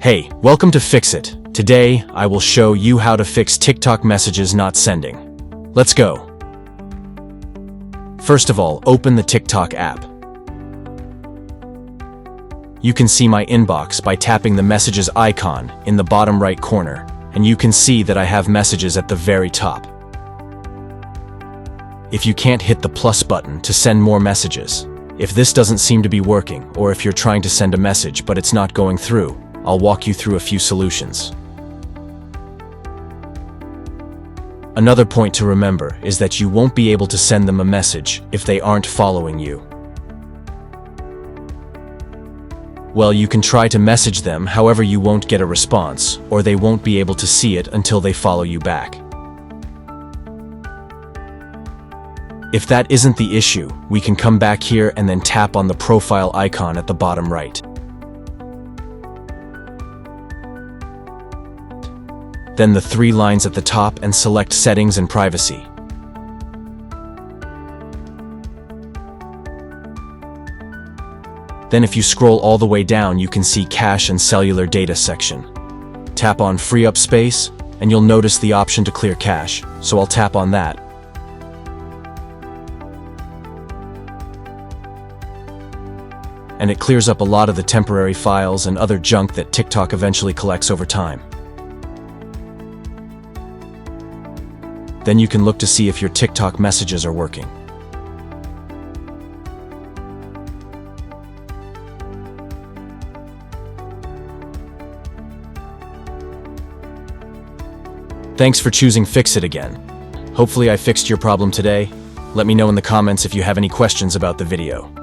Hey, welcome to Fix It. Today, I will show you how to fix TikTok messages not sending. Let's go. First of all, open the TikTok app. You can see my inbox by tapping the messages icon in the bottom right corner, and you can see that I have messages at the very top. If you can't hit the plus button to send more messages, if this doesn't seem to be working, or if you're trying to send a message but it's not going through, I'll walk you through a few solutions. Another point to remember is that you won't be able to send them a message if they aren't following you. Well, you can try to message them, however you won't get a response, or they won't be able to see it until they follow you back. If that isn't the issue, we can come back here and then tap on the profile icon at the bottom right. Then the three lines at the top and select Settings and Privacy. Then if you scroll all the way down, you can see Cache and Cellular Data section. Tap on Free Up Space, and you'll notice the option to clear cache, so I'll tap on that. And it clears up a lot of the temporary files and other junk that TikTok eventually collects over time. Then you can look to see if your TikTok messages are working. Thanks for choosing Fix It again. Hopefully I fixed your problem today. Let me know in the comments if you have any questions about the video.